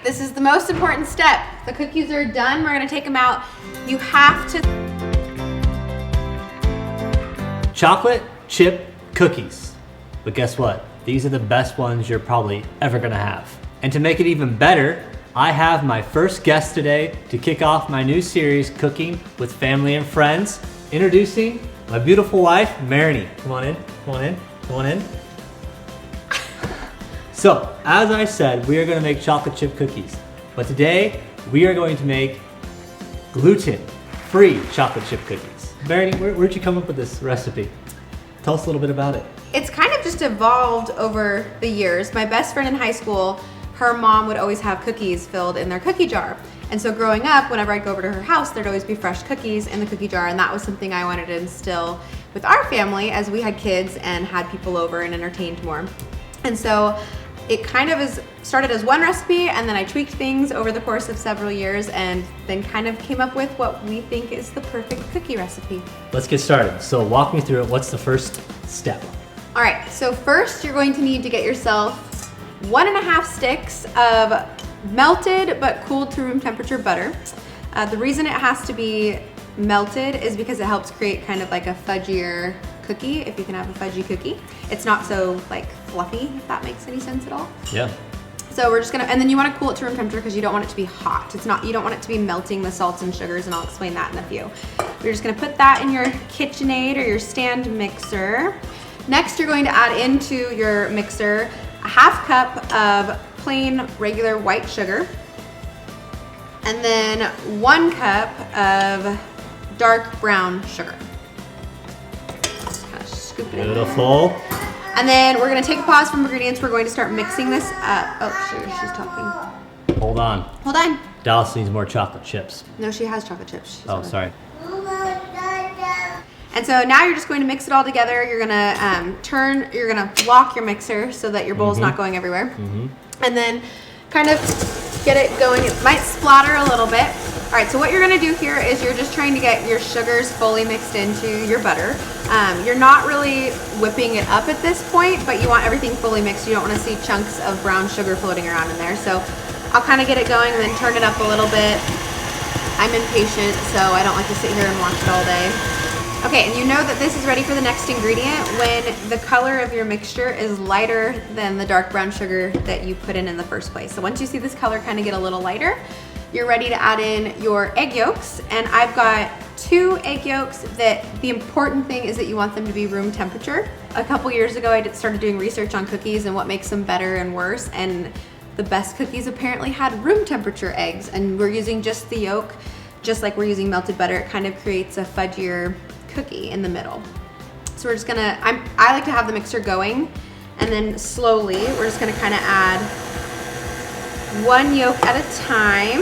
this is the most important step. The cookies are done, we're gonna take them out. You have to... Chocolate chip cookies. But guess what? These are the best ones you're probably ever gonna have. And to make it even better, I have my first guest today to kick off my new series, Cooking with Family and Friends. Introducing my beautiful wife, Marini. Come on in, come on in, come on in. So, as I said, we are gonna make chocolate chip cookies. But today, we are going to make gluten-free chocolate chip cookies. Marini, where'd you come up with this recipe? Tell us a little bit about it. It's kind of just evolved over the years. My best friend in high school, her mom would always have cookies filled in their cookie jar. And so growing up, whenever I'd go over to her house, there'd always be fresh cookies in the cookie jar, and that was something I wanted to instill with our family as we had kids and had people over and entertained more. And so it kind of started as one recipe, and then I tweaked things over the course of several years and then kind of came up with what we think is the perfect cookie recipe. Let's get started. So walk me through it. What's the first step? All right, so first you're going to need to get yourself 1.5 sticks of melted but cooled to room temperature butter. The reason it has to be melted is because it helps create kind of like a fudgier cookie, if you can have a fudgy cookie. It's not so like fluffy, if that makes any sense at all. Yeah. So we're just gonna, and then you wanna cool it to room temperature because you don't want it to be hot. You don't want it to be melting the salts and sugars, and I'll explain that in a few. You're just gonna put that in your KitchenAid or your stand mixer. Next, you're going to add into your mixer a 1/2 cup of plain regular white sugar, and then 1 cup of dark brown sugar. Just kind of scoop it in. Beautiful. And then we're gonna take a pause from ingredients. We're going to start mixing this up. Oh, sure, she's talking. Hold on. Hold on. Dallas needs more chocolate chips. No, she has chocolate chips. Oh, sorry. And so now you're just going to mix it all together. You're gonna you're gonna lock your mixer so that your bowl's not going everywhere. And then kind of get it going. It might splatter a little bit. All right, so what you're gonna do here is you're just trying to get your sugars fully mixed into your butter. You're not really whipping it up at this point, but you want everything fully mixed. You don't wanna see chunks of brown sugar floating around in there. So I'll kind of get it going and then turn it up a little bit. I'm impatient, so I don't like to sit here and watch it all day. Okay, and you know that this is ready for the next ingredient when the color of your mixture is lighter than the dark brown sugar that you put in the first place. So once you see this color kind of get a little lighter, you're ready to add in your egg yolks. And I've got 2 egg yolks that the important thing is that you want them to be room temperature. A couple years ago, I started doing research on cookies and what makes them better and worse. And the best cookies apparently had room temperature eggs, and we're using just the yolk, just like we're using melted butter. It kind of creates a fudgier cookie in the middle. So we're just gonna, I like to have the mixer going, and then slowly we're just gonna kind of add 1 yolk at a time.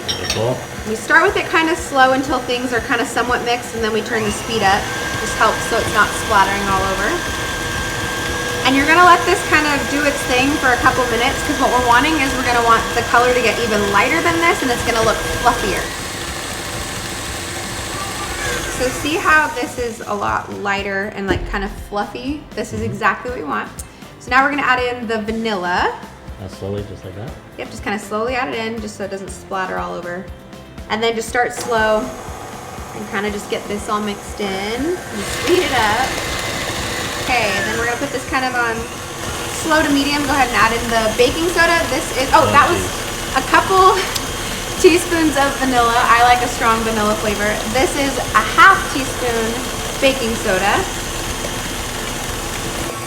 Beautiful. We start with it kind of slow until things are kind of somewhat mixed, and then we turn the speed up. Just helps so it's not splattering all over. And you're gonna let this kind of do its thing for a couple minutes, because what we're wanting is we're gonna want the color to get even lighter than this, and it's gonna look fluffier. So see how this is a lot lighter and like kind of fluffy? This is exactly what we want. So now we're gonna add in the vanilla. Slowly, just like that? Yep, just kind of slowly add it in just so it doesn't splatter all over. And then just start slow and kind of just get this all mixed in and speed it up. Okay, and then we're gonna put this kind of on slow to medium. Go ahead and add in the baking soda. This is, that was a couple teaspoons of vanilla. I like a strong vanilla flavor. This is a 1/2 teaspoon baking soda.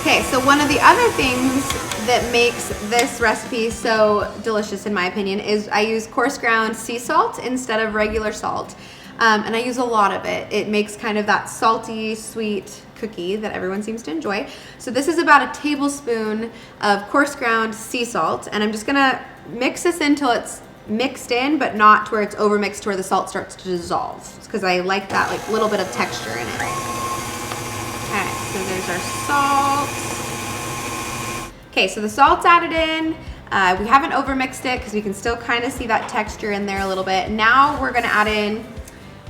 Okay, so one of the other things that makes this recipe so delicious, in my opinion, is I use coarse ground sea salt instead of regular salt. And I use a lot of it. It makes kind of that salty, sweet cookie that everyone seems to enjoy. So this is about a tablespoon of coarse ground sea salt, and I'm just gonna mix this until it's mixed in, but not to where it's overmixed to where the salt starts to dissolve, because I like that like little bit of texture in it. Okay, so there's our salt. Okay, so the salt's added in. We haven't overmixed it because we can still kind of see that texture in there a little bit. Now we're gonna add in,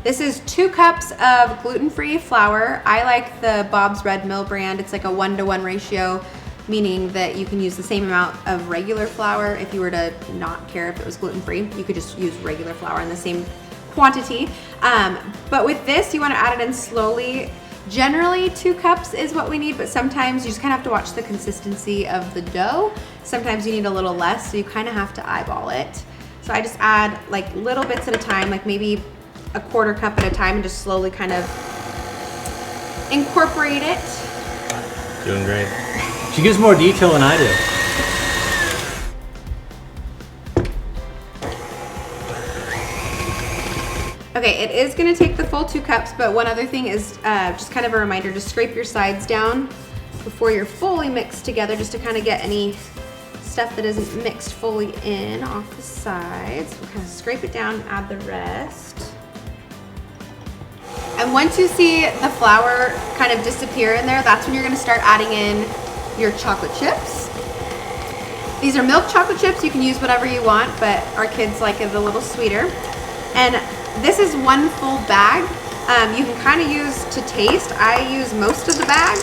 this is 2 cups of gluten-free flour. I like the Bob's Red Mill brand. It's like a 1-to-1 ratio. meaning that you can use the same amount of regular flour. If you were to not care if it was gluten-free, you could just use regular flour in the same quantity. But with this, you want to add it in slowly. Generally 2 cups is what we need, but sometimes you just kind of have to watch the consistency of the dough. Sometimes you need a little less, so you kind of have to eyeball it. So I just add like little bits at a time, like maybe a 1/4 cup at a time, and just slowly kind of incorporate it. Doing great. She gives more detail than I do. Okay, it is gonna take the full 2 cups, but one other thing is just kind of a reminder to scrape your sides down before you're fully mixed together, just to kind of get any stuff that isn't mixed fully in off the sides. We'll kind of scrape it down and add the rest. And once you see the flour kind of disappear in there, that's when you're gonna start adding in your chocolate chips. These are milk chocolate chips. You can use whatever you want, but our kids like it a little sweeter. And this is 1 full bag. You can kind of use to taste. I use most of the bag.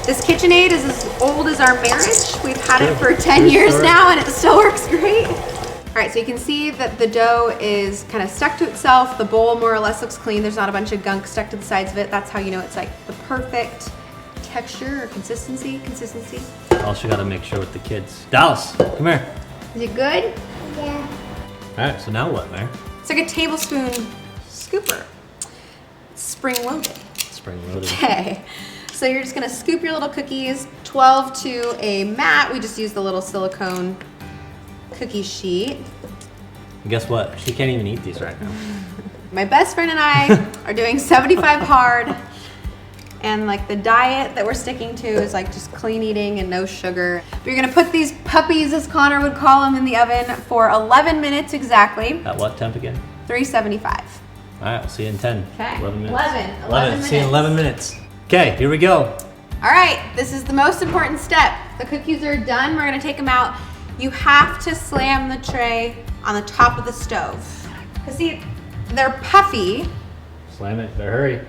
This KitchenAid is as old as our marriage. We've had it for 10 years now, and it still works great. All right, so you can see that the dough is kind of stuck to itself. The bowl more or less looks clean. There's not a bunch of gunk stuck to the sides of it. That's how you know it's like the perfect texture or consistency. Also got to make sure with the kids. Dallas, come here. Is it good? Yeah. All right, so now what, Mary? It's like a tablespoon scooper. Spring loaded. Spring loaded. Okay, so you're just gonna scoop your little cookies, 12 to a mat. We just use the little silicone cookie sheet. And guess what? She can't even eat these right now. My best friend and I are doing 75 hard, and like the diet that we're sticking to is like just clean eating and no sugar. But you're gonna put these puppies, as Connor would call them, in the oven for 11 minutes exactly. At what temp again? 375. All right, we'll see you in 10. Okay. 11 minutes. 11 minutes. See you in 11 minutes. Okay, here we go. All right, this is the most important step. The cookies are done. We're gonna take them out. You have to slam the tray on the top of the stove. Cause see, they're puffy. Slam it, better hurry.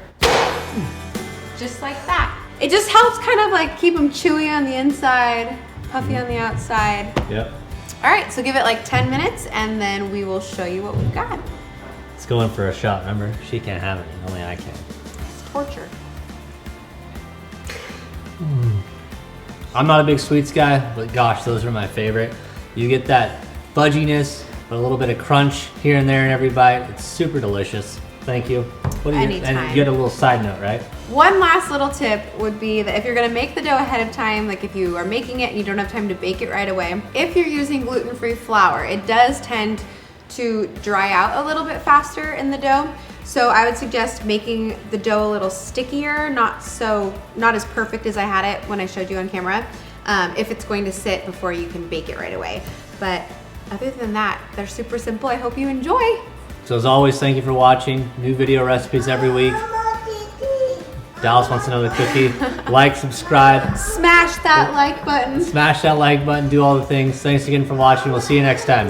Just like that. It just helps kind of like keep them chewy on the inside, puffy on the outside. Yep. All right, so give it like 10 minutes and then we will show you what we've got. Let's go in for a shot, remember? She can't have any, only I can. It's torture. I'm not a big sweets guy, but gosh, those are my favorite. You get that fudginess, but a little bit of crunch here and there in every bite. It's super delicious. Thank you. What do you? Anytime. And you get a little side note, right? One last little tip would be that if you're gonna make the dough ahead of time, like if you are making it and you don't have time to bake it right away, if you're using gluten-free flour, it does tend to dry out a little bit faster in the dough. So I would suggest making the dough a little stickier, not as perfect as I had it when I showed you on camera, if it's going to sit before you can bake it right away. But other than that, they're super simple. I hope you enjoy. So as always, thank you for watching. New video recipes every week. Dallas wants another cookie. Like, subscribe. Smash that like button. Smash that like button, do all the things. Thanks again for watching. We'll see you next time.